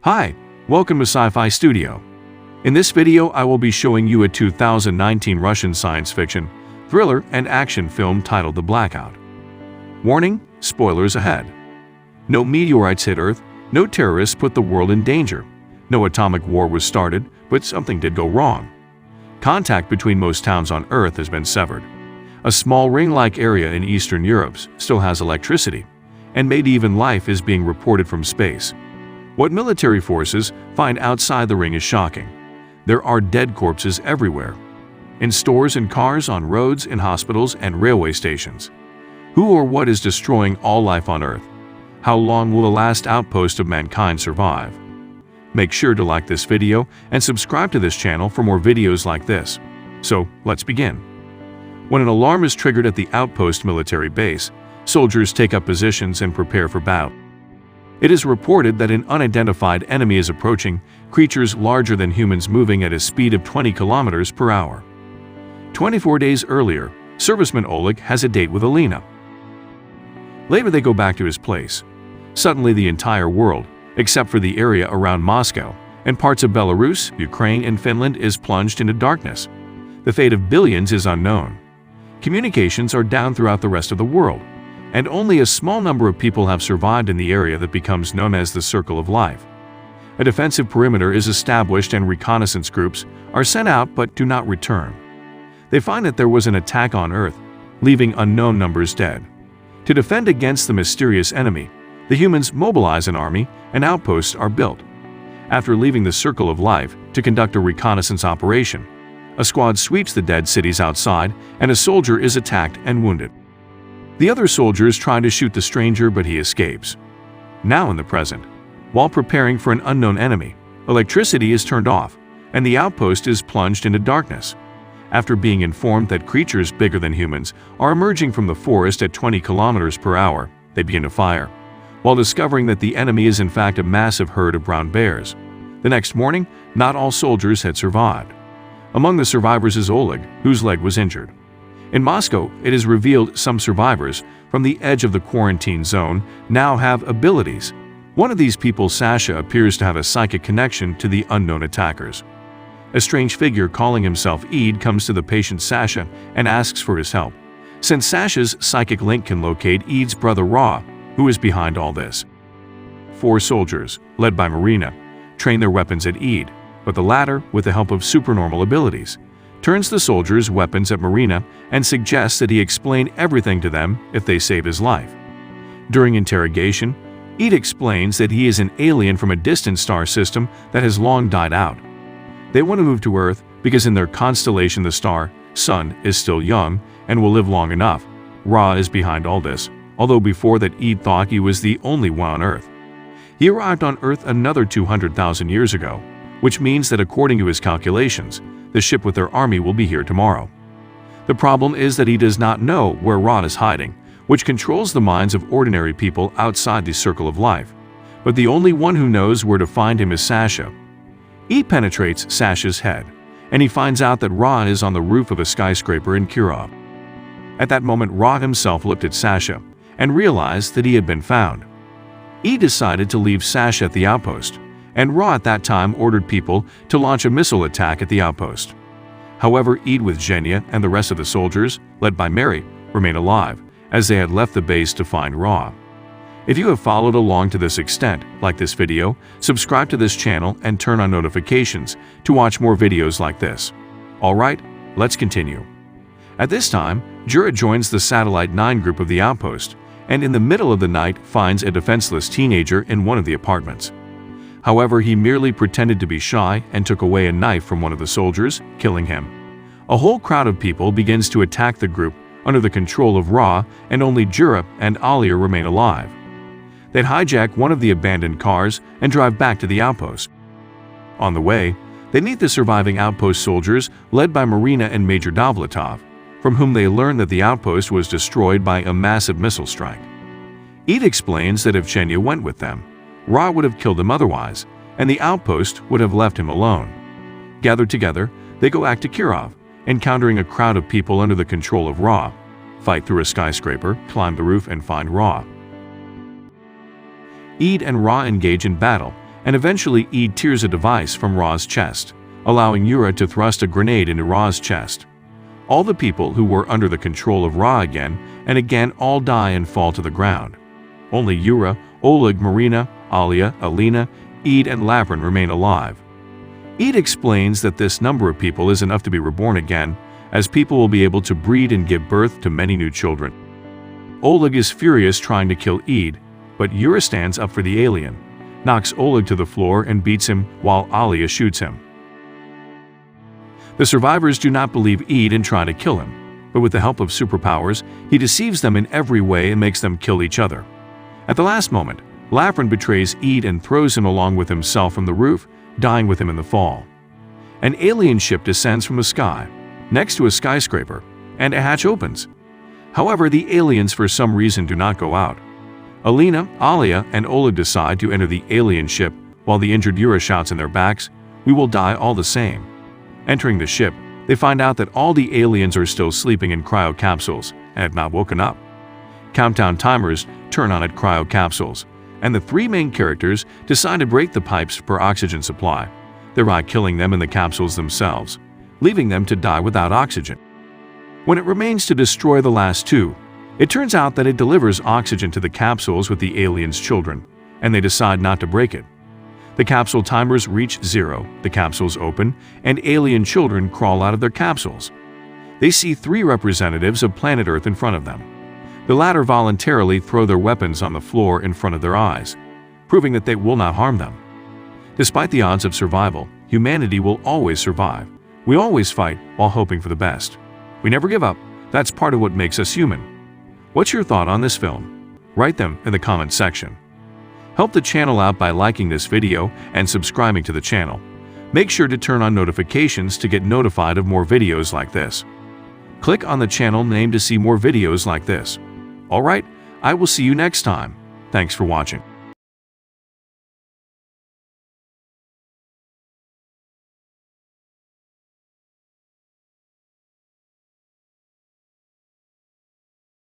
Hi, welcome to Sci-Fi Studio. In this video, I will be showing you a 2019 Russian science fiction, thriller, and action film titled The Blackout. Warning, spoilers ahead. No meteorites hit Earth, no terrorists put the world in danger, no atomic war was started, but something did go wrong. Contact between most towns on Earth has been severed. A small ring-like area in Eastern Europe still has electricity, and medieval life is being reported from space. What military forces find outside the ring is shocking. There are dead corpses everywhere. In stores and cars, on roads, in hospitals and railway stations. Who or what is destroying all life on Earth? How long will the last outpost of mankind survive? Make sure to like this video and subscribe to this channel for more videos like this. So, let's begin. When an alarm is triggered at the outpost military base, soldiers take up positions and prepare for battle. It is reported that an unidentified enemy is approaching, creatures larger than humans moving at a speed of 20 kilometers per hour. 24 days earlier, serviceman Oleg has a date with Alina. Later they go back to his place. Suddenly the entire world, except for the area around Moscow and parts of Belarus, Ukraine, and Finland, is plunged into darkness. The fate of billions is unknown. Communications are down throughout the rest of the world, and only a small number of people have survived in the area that becomes known as the Circle of Life. A defensive perimeter is established and reconnaissance groups are sent out but do not return. They find that there was an attack on Earth, leaving unknown numbers dead. To defend against the mysterious enemy, the humans mobilize an army and outposts are built. After leaving the Circle of Life to conduct a reconnaissance operation, a squad sweeps the dead cities outside and a soldier is attacked and wounded. The other soldiers try to shoot the stranger, but he escapes. Now in the present, while preparing for an unknown enemy, electricity is turned off, and the outpost is plunged into darkness. After being informed that creatures bigger than humans are emerging from the forest at 20 kilometers per hour, they begin to fire, while discovering that the enemy is in fact a massive herd of brown bears. The next morning, not all soldiers had survived. Among the survivors is Oleg, whose leg was injured. In Moscow, it is revealed some survivors from the edge of the quarantine zone now have abilities. One of these people, Sasha, appears to have a psychic connection to the unknown attackers. A strange figure calling himself Eid comes to the patient Sasha and asks for his help, since Sasha's psychic link can locate Eid's brother Ra, who is behind all this. 4 soldiers, led by Marina, train their weapons at Eid, but the latter, with the help of supernormal abilities, turns the soldiers' weapons at Marina and suggests that he explain everything to them if they save his life. During interrogation, Eid explains that he is an alien from a distant star system that has long died out. They want to move to Earth because in their constellation the star, Sun, is still young and will live long enough. Ra is behind all this, although before that Eid thought he was the only one on Earth. He arrived on Earth another 200,000 years ago, which means that according to his calculations, the ship with their army will be here tomorrow. The problem is that he does not know where Ra is hiding, which controls the minds of ordinary people outside the Circle of Life. But the only one who knows where to find him is Sasha. He penetrates Sasha's head, and he finds out that Ra is on the roof of a skyscraper in Kirov. At that moment, Ra himself looked at Sasha and realized that he had been found. He decided to leave Sasha at the outpost, and Ra at that time ordered people to launch a missile attack at the outpost. However, Eid with Zhenya and the rest of the soldiers, led by Mary, remain alive, as they had left the base to find Ra. If you have followed along to this extent, like this video, subscribe to this channel and turn on notifications to watch more videos like this. Alright, let's continue. At this time, Jura joins the Satellite 9 group of the outpost, and in the middle of the night finds a defenseless teenager in one of the apartments. However, he merely pretended to be shy and took away a knife from one of the soldiers, killing him. A whole crowd of people begins to attack the group under the control of Ra, and only Jura and Alia remain alive. They hijack one of the abandoned cars and drive back to the outpost. On the way, they meet the surviving outpost soldiers led by Marina and Major Dovlatov, from whom they learn that the outpost was destroyed by a massive missile strike. Eid explains that if Zhenya went with them, Ra would have killed him otherwise, and the outpost would have left him alone. Gathered together, they go back to Kirov, encountering a crowd of people under the control of Ra, fight through a skyscraper, climb the roof, and find Ra. Eid and Ra engage in battle and eventually Eid tears a device from Ra's chest, allowing Yura to thrust a grenade into Ra's chest. All the people who were under the control of Ra again and again all die and fall to the ground. Only Yura, Oleg, Marina, Alia, Alina, Eid, and Lavrin remain alive. Eid explains that this number of people is enough to be reborn again, as people will be able to breed and give birth to many new children. Oleg is furious trying to kill Eid, but Yura stands up for the alien, knocks Oleg to the floor and beats him while Alia shoots him. The survivors do not believe Eid and try to kill him, but with the help of superpowers, he deceives them in every way and makes them kill each other. At the last moment, Lavrin betrays Eid and throws him along with himself from the roof, dying with him in the fall. An alien ship descends from the sky, next to a skyscraper, and a hatch opens. However, the aliens for some reason do not go out. Alina, Alia, and Oleg decide to enter the alien ship while the injured Yura shouts in their backs, "We will die all the same." Entering the ship, they find out that all the aliens are still sleeping in cryo capsules and have not woken up. Countdown timers turn on at cryo capsules, and the three main characters decide to break the pipes for oxygen supply, thereby killing them in the capsules themselves, leaving them to die without oxygen. When it remains to destroy the last two, it turns out that it delivers oxygen to the capsules with the aliens' children, and they decide not to break it. The capsule timers reach 0, the capsules open, and alien children crawl out of their capsules. They see 3 representatives of planet Earth in front of them. The latter voluntarily throw their weapons on the floor in front of their eyes, proving that they will not harm them. Despite the odds of survival, humanity will always survive. We always fight while hoping for the best. We never give up. That's part of what makes us human. What's your thought on this film? Write them in the comment section. Help the channel out by liking this video and subscribing to the channel. Make sure to turn on notifications to get notified of more videos like this. Click on the channel name to see more videos like this. Alright, I will see you next time. Thanks for watching.